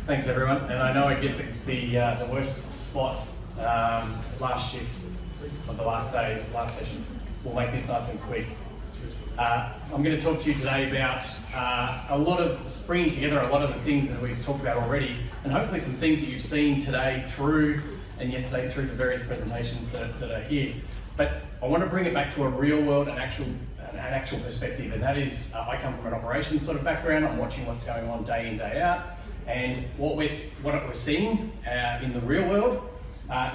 Thanks everyone, and I know I get the worst spot last shift of the last day, last session. We'll make this nice and quick. I'm going to talk to you today about a lot of bringing together a lot of the things that we've talked about already, and hopefully some things that you've seen today through and yesterday through the various presentations that are here. But I want to bring it back to a real world and actual perspective, and that is I come from an operations sort of background. I'm watching what's going on day in, day out, and what we're seeing in the real world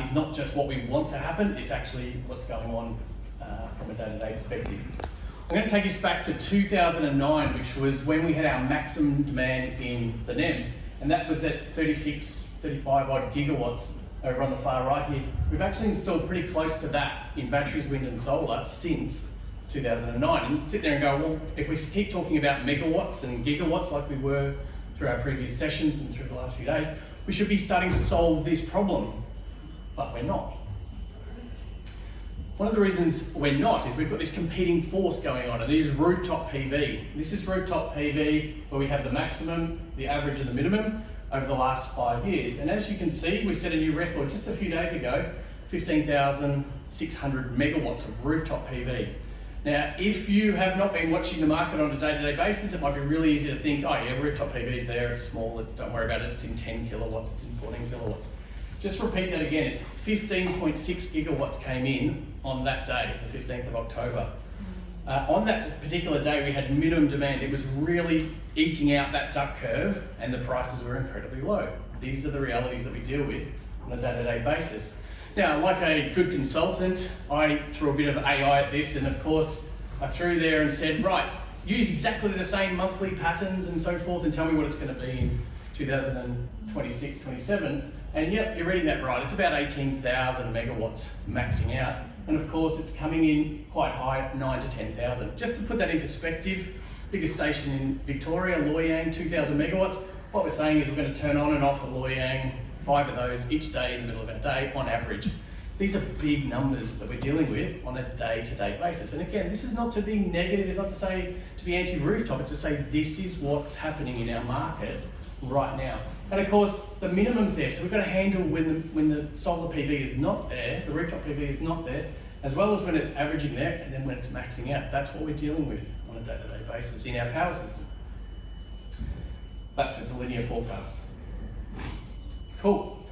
is not just what we want to happen, it's actually what's going on from a day-to-day perspective. I'm going to take us back to 2009, which was when we had our maximum demand in the NEM, and that was at 35 odd gigawatts over on the far right here. We've actually installed pretty close to that in batteries, wind and solar since 2009. And sit there and go, well, if we keep talking about megawatts and gigawatts like we were through our previous sessions and through the last few days, we should be starting to solve this problem, but we're not. One of the reasons we're not is we've got this competing force going on, and it is rooftop PV. This is rooftop PV where we have the maximum, the average and the minimum over the last 5 years. And as you can see, we set a new record just a few days ago, 15,600 megawatts of rooftop PV. Now, if you have not been watching the market on a day-to-day basis, it might be really easy to think, oh yeah, rooftop PV is there, it's small, don't worry about it, it's in 10 kilowatts, it's in 14 kilowatts. Just repeat that again, it's 15.6 gigawatts came in on that day, the 15th of October. On that particular day, we had minimum demand. It was really eking out that duck curve, and the prices were incredibly low. These are the realities that we deal with on a day-to-day basis. Now, like a good consultant, I threw a bit of AI at this, and of course, I threw there and said, right, use exactly the same monthly patterns and so forth, and tell me what it's going to be in 2026, 27. And yep, you're reading that right. It's about 18,000 megawatts maxing out. And of course, it's coming in quite high, 9 to 10,000. Just to put that in perspective, biggest station in Victoria, Loy Yang, 2,000 megawatts. What we're saying is we're going to turn on and off a Loy Yang, 5 of those each day in the middle of our day on average. These are big numbers that we're dealing with on a day-to-day basis. And again, this is not to be negative, it's not to say to be anti-rooftop, it's to say this is what's happening in our market right now. And of course, the minimum's there, so we've got to handle when the solar PV is not there, the rooftop PV is not there, as well as when it's averaging there, and then when it's maxing out. That's what we're dealing with on a day-to-day basis in our power system. That's with the linear forecast. Cool.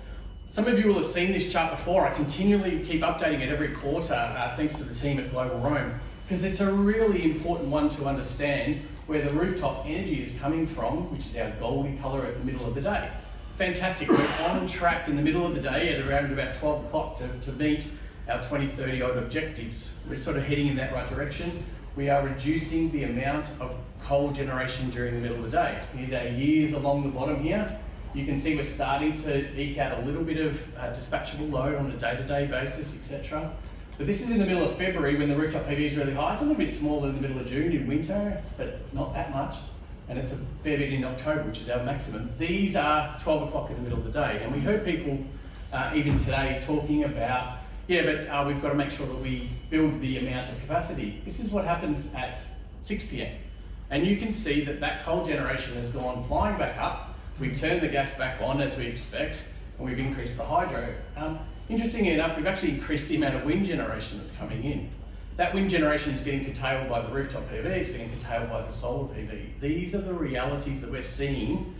Some of you will have seen this chart before. I continually keep updating it every quarter, thanks to the team at Global Roam, because it's a really important one to understand where the rooftop energy is coming from, which is our goldy colour at the middle of the day. Fantastic, we're on track in the middle of the day at around about 12 o'clock to meet our 2030 odd objectives. We're sort of heading in that right direction. We are reducing the amount of coal generation during the middle of the day. Here's our years along the bottom here. You can see we're starting to eke out a little bit of dispatchable load on a day-to-day basis, etc. But this is in the middle of February when the rooftop PV is really high. It's a little bit smaller in the middle of June in winter, but not that much. And it's a fair bit in October, which is our maximum. These are 12 o'clock in the middle of the day. And we heard people even today talking about, yeah, but we've got to make sure that we build the amount of capacity. This is what happens at 6 p.m. And you can see that that coal generation has gone flying back up. We've turned the gas back on as we expect, and we've increased the hydro. Interestingly enough, we've actually increased the amount of wind generation that's coming in. That wind generation is getting curtailed by the rooftop PV, it's getting curtailed by the solar PV. These are the realities that we're seeing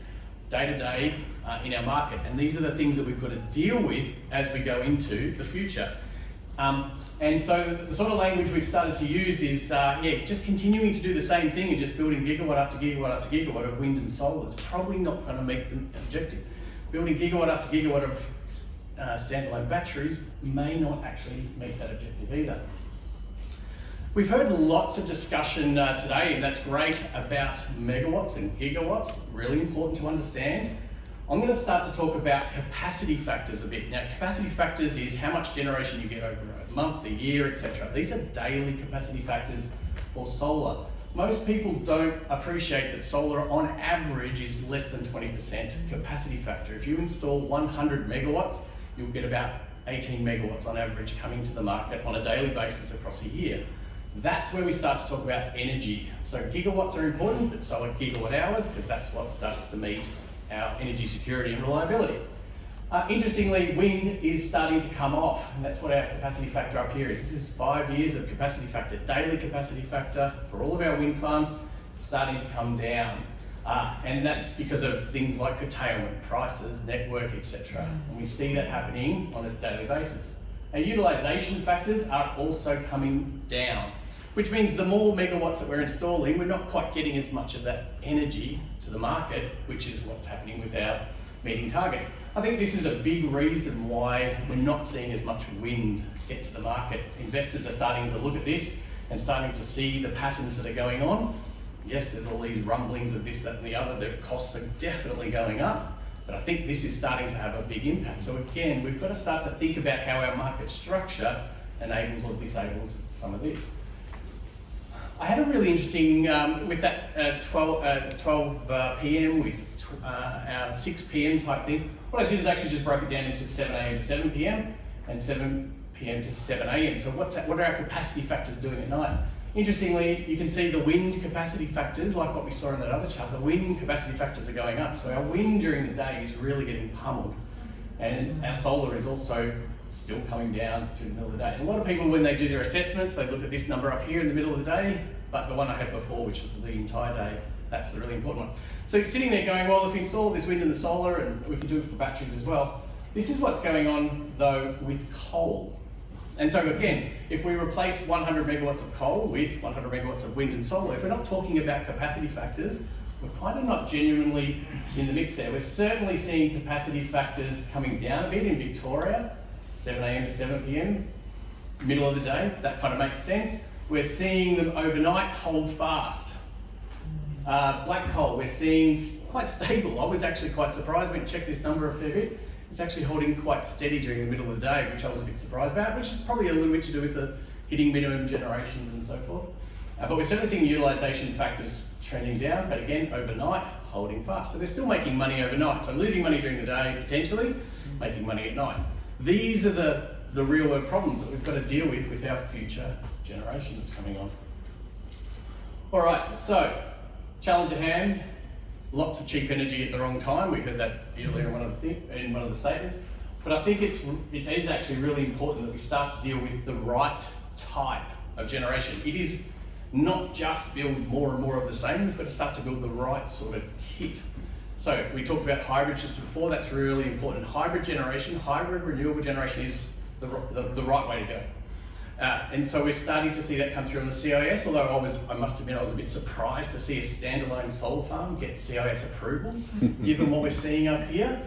day to day in our market, and these are the things that we've got to deal with as we go into the future. And so the sort of language we've started to use is just continuing to do the same thing and just building gigawatt after gigawatt after gigawatt of wind and solar is probably not going to make the objective. Building gigawatt after gigawatt of standalone batteries may not actually meet that objective either. We've heard lots of discussion today, and that's great, about megawatts and gigawatts, really important to understand. I'm going to start to talk about capacity factors a bit. Now, capacity factors is how much generation you get over a month, a year, etc. These are daily capacity factors for solar. Most people don't appreciate that solar on average is less than 20% capacity factor. If you install 100 megawatts, you'll get about 18 megawatts on average coming to the market on a daily basis across a year. That's where we start to talk about energy. So gigawatts are important, but so are gigawatt hours, because that's what starts to meet our energy security and reliability. Interestingly, wind is starting to come off, and that's what our capacity factor up here is. This is 5 years of capacity factor, daily capacity factor for all of our wind farms starting to come down. And that's because of things like curtailment, prices, network, etc. And we see that happening on a daily basis. Our utilisation factors are also coming down, which means the more megawatts that we're installing, we're not quite getting as much of that energy to the market, which is what's happening with our meeting targets. I think this is a big reason why we're not seeing as much wind get to the market. Investors are starting to look at this and starting to see the patterns that are going on. Yes, there's all these rumblings of this, that and the other. The costs are definitely going up, but I think this is starting to have a big impact. So again, we've got to start to think about how our market structure enables or disables some of this. I had a really interesting, with that 12 p.m. with our 6 p.m. type thing, what I did is actually just broke it down into 7 a.m. to 7 p.m. and 7 p.m. to 7 a.m. So what are our capacity factors doing at night? Interestingly, you can see the wind capacity factors, like what we saw in that other chart, the wind capacity factors are going up. So our wind during the day is really getting pummeled. And our solar is also still coming down through the middle of the day. And a lot of people, when they do their assessments, they look at this number up here in the middle of the day, but the one I had before, which is the entire day, that's the really important one. So you're sitting there going, well, if we install this wind and the solar, and we can do it for batteries as well, this is what's going on, though, with coal. And so again, if we replace 100 megawatts of coal with 100 megawatts of wind and solar, if we're not talking about capacity factors, we're kind of not genuinely in the mix there. We're certainly seeing capacity factors coming down a bit in Victoria, 7 a.m. to 7 p.m, middle of the day, that kind of makes sense. We're seeing them overnight hold fast. Black coal, we're seeing quite stable. I was actually quite surprised when I checked this number a fair bit. It's actually holding quite steady during the middle of the day, which I was a bit surprised about, which is probably a little bit to do with the hitting minimum generations and so forth. But we're certainly seeing utilisation factors trending down, but again, overnight, holding fast. So they're still making money overnight. So losing money during the day, potentially, making money at night. These are the real world problems that we've got to deal with our future generation that's coming on. All right, so challenge at hand. Lots of cheap energy at the wrong time. We heard that earlier in one of the statements. But I think it is actually really important that we start to deal with the right type of generation. It is not just build more and more of the same. We've got to start to build the right sort of kit. So we talked about hybrid just before. That's really important. Hybrid generation, hybrid renewable generation is the right way to go. And so we're starting to see that come through on the CIS, although I must admit I was a bit surprised to see a standalone solar farm get CIS approval, given what we're seeing up here.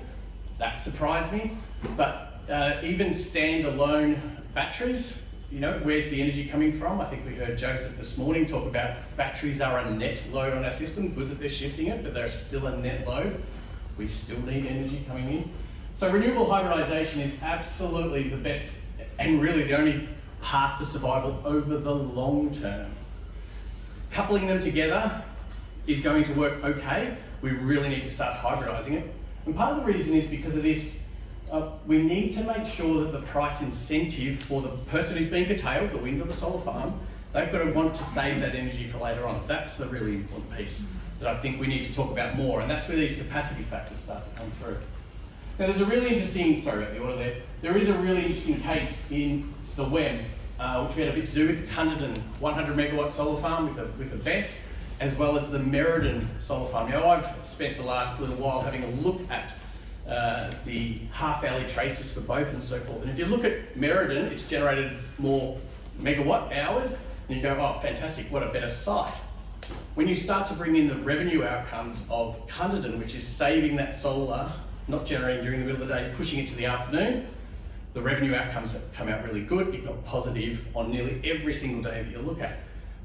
That surprised me. But even standalone batteries, you know, where's the energy coming from? I think we heard Joseph this morning talk about batteries are a net load on our system. Good that they're shifting it, but they're still a net load. We still need energy coming in. So renewable hybridization is absolutely the best and really the only path to survival over the long term. Coupling them together is going to work okay. We really need to start hybridizing it. And part of the reason is because of this, we need to make sure that the price incentive for the person who's being curtailed, the wind or the solar farm, they've got to want to save that energy for later on. That's the really important piece that I think we need to talk about more, and that's where these capacity factors start to come through. Now there's a really interesting, sorry about the order there, there is a really interesting case in the WEM, which we had a bit to do with Cunderdin, 100 megawatt solar farm with a BESS, as well as the Merredin solar farm. Now I've spent the last little while having a look at the half-hourly traces for both and so forth. And if you look at Merredin, it's generated more megawatt hours, and you go, oh, fantastic, what a better site. When you start to bring in the revenue outcomes of Cunderdin, which is saving that solar, not generating during the middle of the day, pushing it to the afternoon, the revenue outcomes have come out really good, if not positive, on nearly every single day that you look at.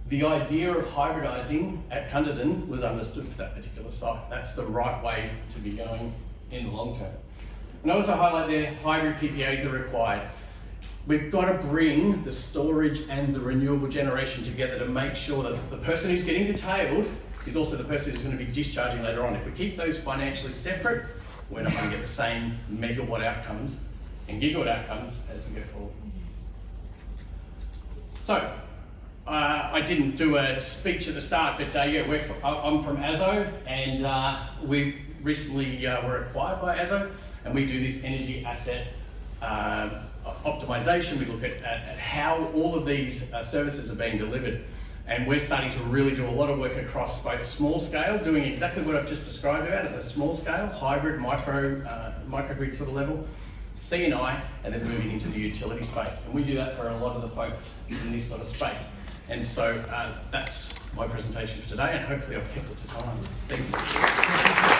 The idea of hybridizing at Cunderdin was understood for that particular site. That's the right way to be going in the long term. And I also highlight there, hybrid PPAs are required. We've got to bring the storage and the renewable generation together to make sure that the person who's getting curtailed is also the person who's going to be discharging later on. If we keep those financially separate, we're not going to get the same megawatt outcomes and gigawatt outcomes as we go forward. So, I didn't do a speech at the start, but yeah, I'm from ASO, and recently were acquired by ASO, and we do this energy asset optimization. We look at how all of these services are being delivered. And we're starting to really do a lot of work across both small scale, doing exactly what I've just described about at the small scale, hybrid, microgrid sort of level, C&I, and then moving into the utility space. And we do that for a lot of the folks in this sort of space. And so that's my presentation for today, and hopefully I've kept it to time. Thank you.